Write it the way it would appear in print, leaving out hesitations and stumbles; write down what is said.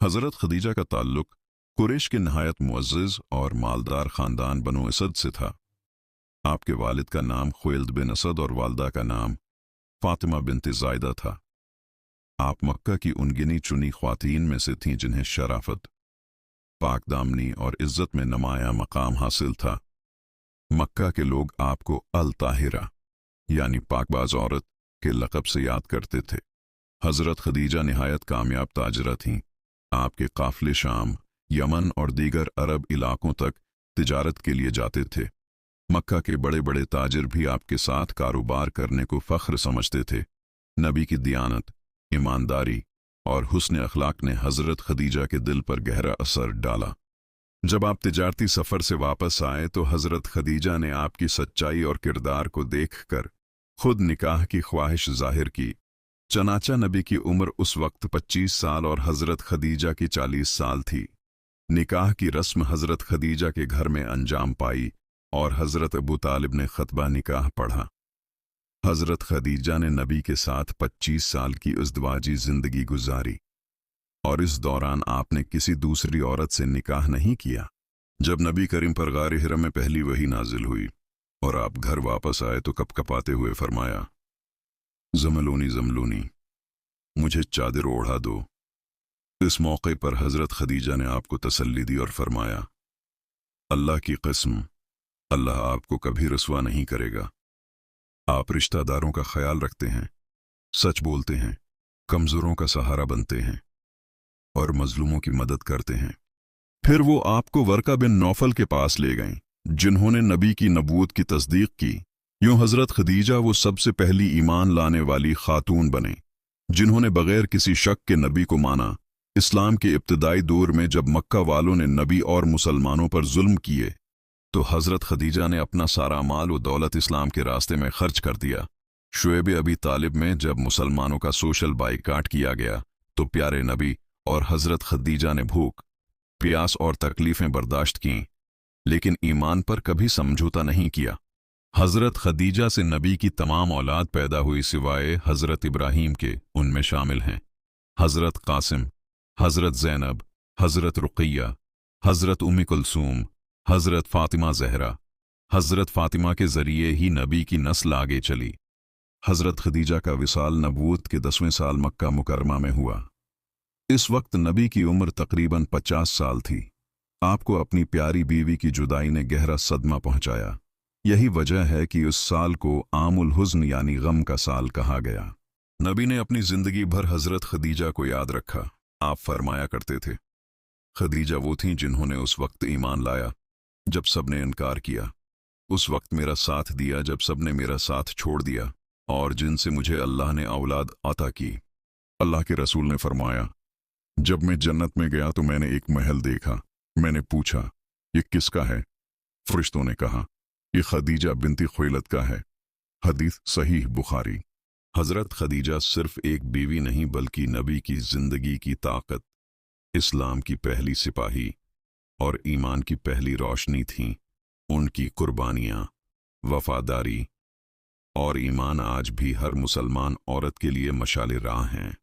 हज़रत खदीजा का ताल्लुक कुरैश के नहायत मुअज़्ज़ज़ और मालदार ख़ानदान बनु असद से था। आपके वालिद का नाम खुवैलिद बिन असद और वालदा का नाम फातिमा बिन्त ज़ायदा था। आप मक्का की उन गिनी चुनी ख्वातीन में से थीं जिन्हें शराफत, पाकदामनी और इज़्ज़त में नुमाया मकाम हासिल था। मक्का के लोग आपको अल ताहिरा यानी पाकबाज औरत के लक़ब से याद करते थे। हज़रत खदीजा निहायत कामयाब ताजरा थीं। आपके काफ़िले शाम, यमन और दीगर अरब इलाकों तक तिजारत के लिए जाते थे। मक्का के बड़े बड़े ताजिर भी आपके साथ कारोबार करने को फ़ख्र समझते थे। नबी की दियानत, ईमानदारी और हुस्न अखलाक ने हज़रत खदीजा के दिल पर गहरा असर डाला। जब आप तिजारती सफ़र से वापस आए तो हज़रत खदीजा ने आपकी सच्चाई और किरदार को देखकर खुद निकाह की ख्वाहिश जाहिर की। चनाचा नबी की उम्र उस वक्त 25 साल और हज़रत खदीजा की 40 साल थी। निकाह की रस्म हज़रत खदीजा के घर में अंजाम पाई और हज़रत अबू तालिब ने खतबा निकाह पढ़ा। हज़रत खदीजा ने नबी के साथ 25 साल की इज़्दवाजी ज़िंदगी गुजारी और इस दौरान आपने किसी दूसरी औरत से निकाह नहीं किया। जब नबी करीम पर गार हिरा में पहली वही नाजिल हुई और आप घर वापस आए तो कपकपाते हुए फरमाया, ज़मलूनी ज़मलूनी, मुझे चादर ओढ़ा दो। इस मौके पर हज़रत खदीजा ने आपको तसल्ली दी और फरमाया, अल्लाह की कसम, अल्लाह आपको कभी रसवा नहीं करेगा। आप रिश्तेदारों का ख्याल रखते हैं, सच बोलते हैं, कमज़ोरों का सहारा बनते हैं और मजलूमों की मदद करते हैं। फिर वो आपको वर्का बिन नौफल के पास ले गईं, जिन्होंने नबी की नबूवत की तस्दीक की। यूं हज़रत खदीजा वो सबसे पहली ईमान लाने वाली खातून बने जिन्होंने बगैर किसी शक के नबी को माना। इस्लाम के इब्तिदाई दौर में जब मक्का वालों ने नबी और मुसलमानों पर जुल्म किए तो हज़रत खदीजा ने अपना सारा माल व दौलत इस्लाम के रास्ते में खर्च कर दिया। शुएब अबी तालिब में जब मुसलमानों का सोशल बाइकाट किया गया तो प्यारे नबी और हज़रत खदीजा ने भूख, प्यास और तकलीफ़ें बर्दाश्त कीं, लेकिन ईमान पर कभी समझौता नहीं किया। हज़रत खदीजा से नबी की तमाम औलाद पैदा हुई सिवाय हज़रत इब्राहीम के। उनमें शामिल हैं हज़रत कासिम, हज़रत ज़ैनब, हज़रत रुक़ैया, हज़रत उम्मी कुलसूम, हज़रत फ़ातिमा ज़हरा। हज़रत फ़ातिमा के ज़रिए ही नबी की नस्ल आगे चली। हज़रत खदीजा का विसाल नबूवत के 10वें साल मक्का मुकरमा में हुआ। इस वक्त नबी की उम्र तकरीबन 50 साल थी। आपको अपनी प्यारी बीवी की जुदाई ने गहरा सदमा पहुंचाया। यही वजह है कि उस साल को आमुल हुज़्न यानी गम का साल कहा गया। नबी ने अपनी ज़िंदगी भर हज़रत खदीजा को याद रखा। आप फरमाया करते थे, खदीजा वो थीं जिन्होंने उस वक्त ईमान लाया जब सबने इनकार किया, उस वक्त मेरा साथ दिया जब सबने मेरा साथ छोड़ दिया, और जिनसे मुझे अल्लाह ने औलाद अता की। अल्लाह के रसूल ने फरमाया, जब मैं जन्नत में गया तो मैंने एक महल देखा। मैंने पूछा, ये किसका है? फरिश्तों ने कहा, ये खदीजा बिन्त खुवैलिद का है। हदीस सहीह बुखारी। हज़रत खदीजा सिर्फ एक बीवी नहीं बल्कि नबी की ज़िंदगी की ताकत, इस्लाम की पहली सिपाही और ईमान की पहली रोशनी थीं। उनकी कुर्बानियाँ, वफादारी और ईमान आज भी हर मुसलमान औरत के लिए मशाल राह हैं।